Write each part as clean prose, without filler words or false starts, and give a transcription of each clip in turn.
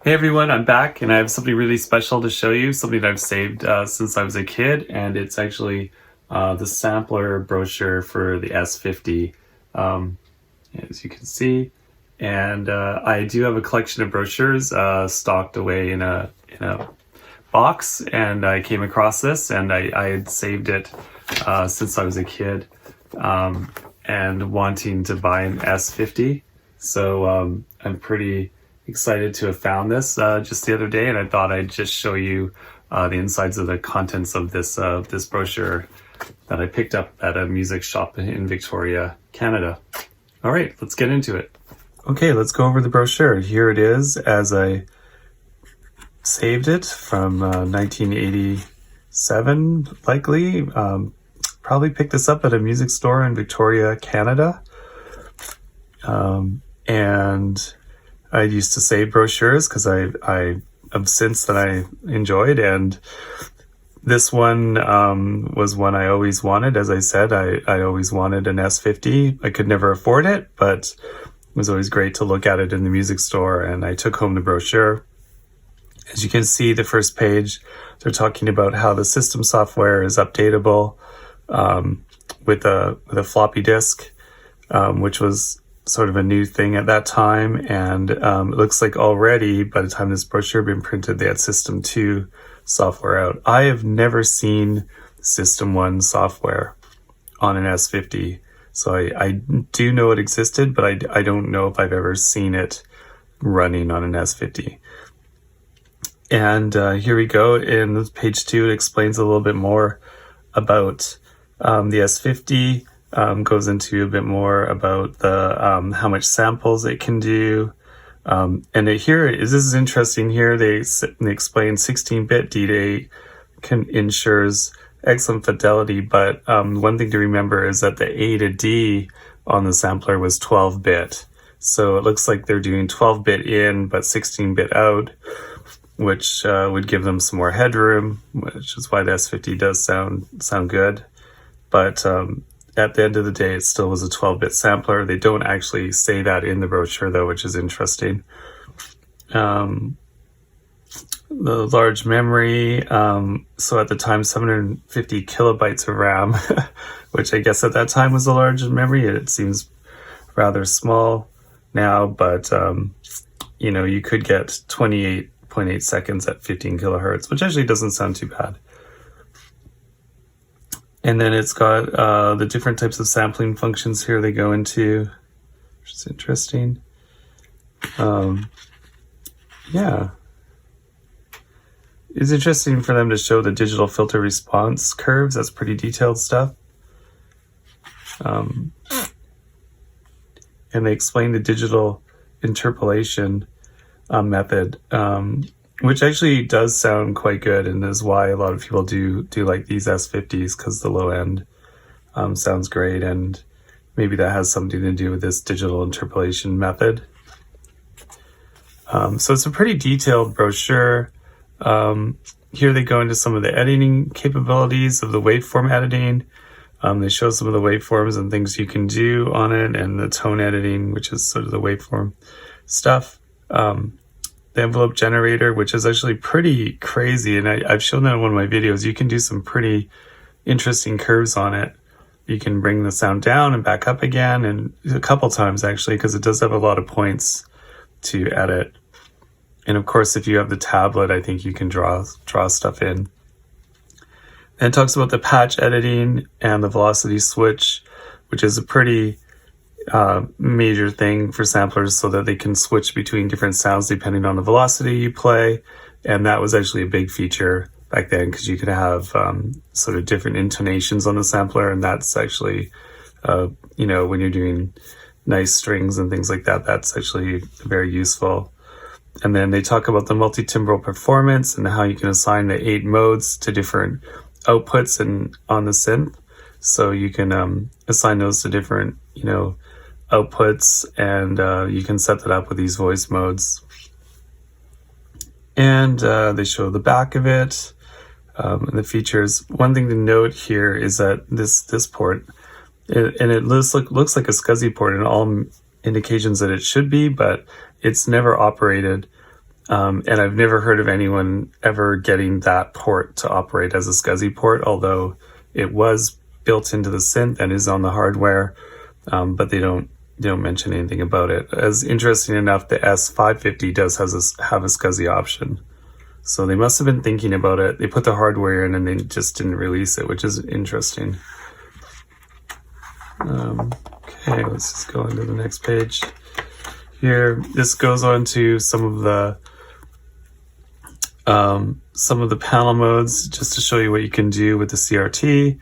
Hey everyone, I'm back and I have something really special to show you, something that I've saved since I was a kid, and it's actually the sampler brochure for the S-50, as you can see. And I do have a collection of brochures stocked away in a box, and I came across this and I had saved it since I was a kid and wanting to buy an S-50. So I'm pretty excited to have found this just the other day, and I thought I'd just show you the insides of the contents of this brochure that I picked up at a music shop in Victoria, Canada. All right, let's get into it. Okay, let's go over the brochure. Here it is as I saved it from 1987, likely. Probably picked this up at a music store in Victoria, Canada. And I used to save brochures because I have synths that I enjoyed, and this one was one I always wanted. As I said, I always wanted an S-50. I could never afford it, but it was always great to look at it in the music store, and I took home the brochure. As you can see, the first page, they're talking about how the system software is updatable with a floppy disk, which was sort of a new thing at that time, and it looks like already by the time this brochure had been printed, they had System 2 software out. I have never seen System 1 software on an S-50, so I do know it existed, but I don't know if I've ever seen it running on an S-50. And here we go. In page 2, it explains a little bit more about the S-50. Goes into a bit more about the how much samples it can do, and this is interesting. Here they explain 16-bit D-Day ensures excellent fidelity, but one thing to remember is that the A to D on the sampler was 12-bit, so it looks like they're doing 12-bit in but 16-bit out, which would give them some more headroom, which is why the S-50 does sound good, but at the end of the day, it still was a 12-bit sampler. They don't actually say that in the brochure, though, which is interesting. The large memory, so at the time, 750 kilobytes of RAM, which I guess at that time was a large memory. It seems rather small now, but, you could get 28.8 seconds at 15 kilohertz, which actually doesn't sound too bad. And then it's got the different types of sampling functions here they go into, which is interesting. Yeah. It's interesting for them to show the digital filter response curves. That's pretty detailed stuff. And they explain the digital interpolation method, which actually does sound quite good, and is why a lot of people do like these S-50s, because the low end sounds great, and maybe that has something to do with this digital interpolation method. So it's a pretty detailed brochure. Here they go into some of the editing capabilities of the waveform editing. They show some of the waveforms and things you can do on it, and the tone editing, which is sort of the waveform stuff. The envelope generator, which is actually pretty crazy, and I've shown that in one of my videos. You can do some pretty interesting curves on it. You can bring the sound down and back up again, and a couple times actually, because it does have a lot of points to edit. And of course, if you have the tablet, I think you can draw stuff in. And it talks about the patch editing and the velocity switch, which is a pretty major thing for samplers, so that they can switch between different sounds depending on the velocity you play. And that was actually a big feature back then, because you could have sort of different intonations on the sampler, and that's actually when you're doing nice strings and things like that, that's actually very useful. And then they talk about the multi-timbral performance and how you can assign the 8 modes to different outputs on the synth, so you can assign those to different outputs, and you can set that up with these voice modes. And they show the back of it and the features. One thing to note here is that this port, it looks like a SCSI port in all indications that it should be, but it's never operated And I've never heard of anyone ever getting that port to operate as a SCSI port, although it was built into the synth and is on the hardware, but they don't mention anything about it. As interesting enough, the S-550 does have a SCSI option. So they must have been thinking about it. They put the hardware in and they just didn't release it, which is interesting. Okay, let's just go into the next page. Here, this goes on to some of the panel modes, just to show you what you can do with the CRT,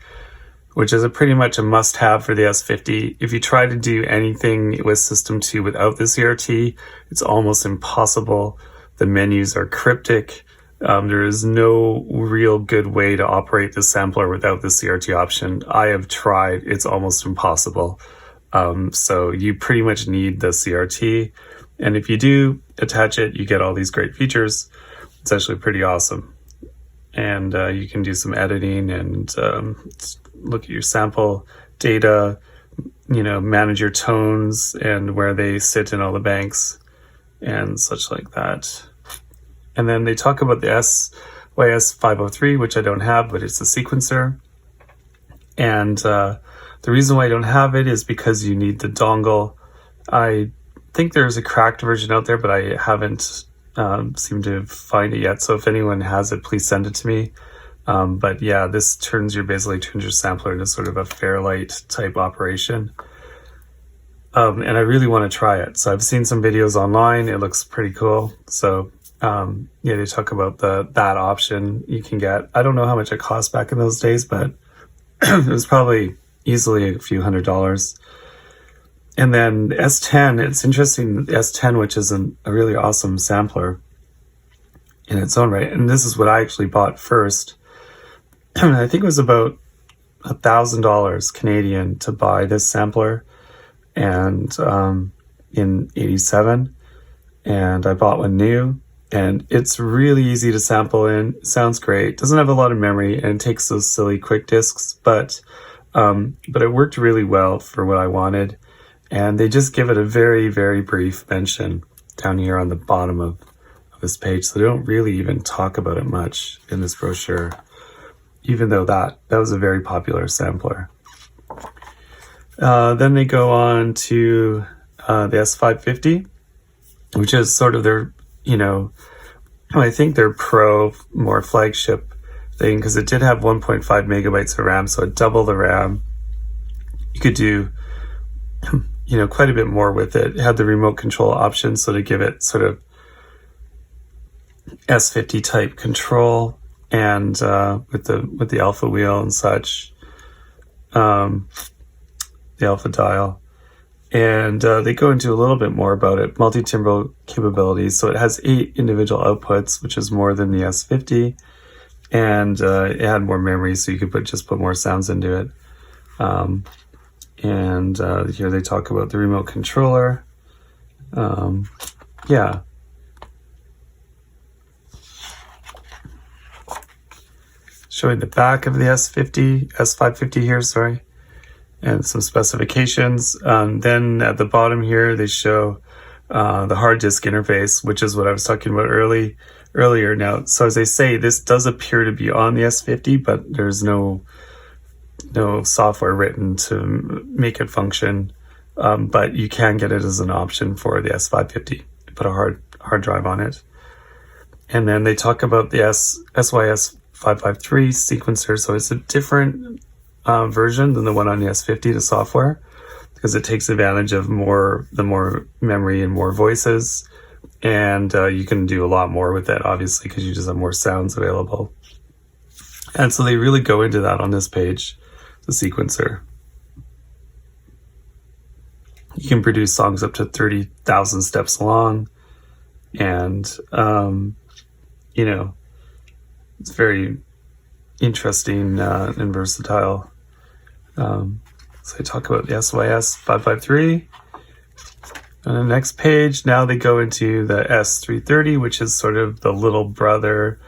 which is pretty much a must-have for the S-50. If you try to do anything with System 2 without the CRT, it's almost impossible. The menus are cryptic. There is no real good way to operate the sampler without the CRT option. I have tried. It's almost impossible. So you pretty much need the CRT. And if you do attach it, you get all these great features. It's actually pretty awesome. And you can do some editing and look at your sample data, manage your tones and where they sit in all the banks and such like that. And then they talk about the SYS-503, which I don't have, but it's a sequencer. And the reason why I don't have it is because you need the dongle. I think there's a cracked version out there, but I haven't seemed to find it yet. So if anyone has it, please send it to me. But yeah, this basically turns your sampler into sort of a Fairlight type operation. And I really want to try it. So I've seen some videos online. It looks pretty cool. So yeah, they talk about that option you can get. I don't know how much it cost back in those days, but it was probably easily a few $100s. And then the S10, it's interesting, the S10, which is a really awesome sampler in its own right. And this is what I actually bought first. I think it was about $1,000 Canadian to buy this sampler, and in '87, and I bought one new, and it's really easy to sample in. It sounds great. Doesn't have a lot of memory, and it takes those silly quick discs, but it worked really well for what I wanted. And they just give it a very, very brief mention down here on the bottom of this page. So they don't really even talk about it much in this brochure, even though that was a very popular sampler. Then they go on to the S-550, which is sort of their, I think their pro, more flagship thing, because it did have 1.5 megabytes of RAM, so it doubled the RAM. You could do quite a bit more with it. It had the remote control option, so to give it sort of S50 type control, and with the alpha wheel and such, the alpha dial. And they go into a little bit more about it, multi-timbral capabilities. So it has 8 individual outputs, which is more than the S50, and it had more memory, so you could put more sounds into it. And here they talk about the remote controller. Yeah. Showing the back of the S550 here, sorry, and some specifications. Then at the bottom here, they show the hard disk interface, which is what I was talking about earlier. Now, so as I say, this does appear to be on the S50, but there's no software written to make it function, but you can get it as an option for the S550. Put a hard drive on it. And then they talk about the SYS-553 sequencer. So it's a different version than the one on the S50, the software, because it takes advantage of the more memory and more voices. And you can do a lot more with it, obviously, because you just have more sounds available. And so they really go into that on this page, the sequencer. You can produce songs up to 30,000 steps long, and it's very interesting and versatile. So I talk about the SYS-553. On the next page, now they go into the S-330, which is sort of the little brother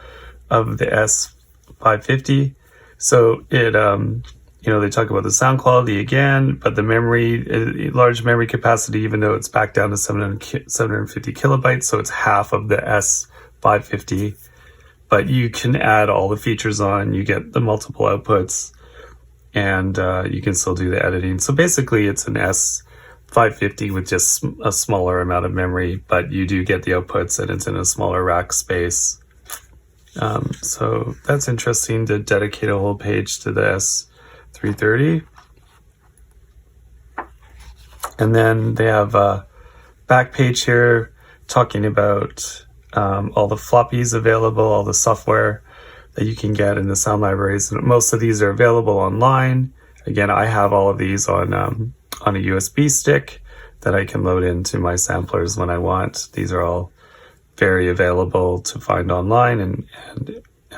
of the S-550. So it they talk about the sound quality again, but the memory, large memory capacity, even though it's back down to 750 kilobytes, so it's half of the S-550. But you can add all the features on, you get the multiple outputs, and you can still do the editing. So basically it's an S-550 with just a smaller amount of memory, but you do get the outputs and it's in a smaller rack space. So that's interesting to dedicate a whole page to the S-330. And then they have a back page here talking about all the floppies available, all the software that you can get in the sound libraries. And most of these are available online. Again, I have all of these on a USB stick that I can load into my samplers when I want. These are all very available to find online,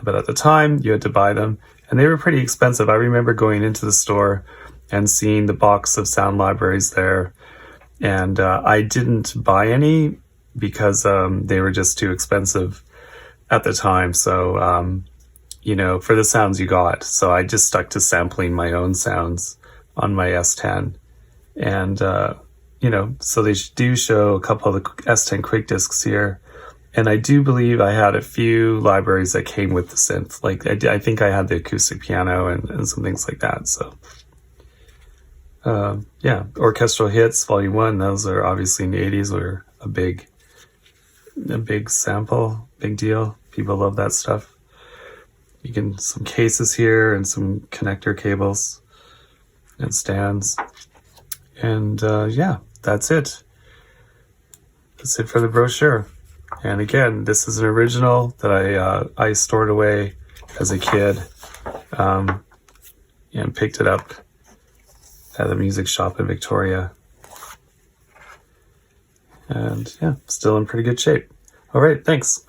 but at the time you had to buy them, and they were pretty expensive. I remember going into the store and seeing the box of sound libraries there, and I didn't buy any because they were just too expensive at the time. So for the sounds you got, so I just stuck to sampling my own sounds on my S10. And so they do show a couple of the S10 quick discs here. And I do believe I had a few libraries that came with the synth. Like I think I had the acoustic piano and some things like that. So Orchestral Hits Volume 1, those are obviously in the 80s, were a big sample, big deal. People love that stuff. You can, some cases here and some connector cables and stands. And that's it. That's it for the brochure. And again, this is an original that I stored away as a kid, and picked it up at a music shop in Victoria. And still in pretty good shape. All right, thanks.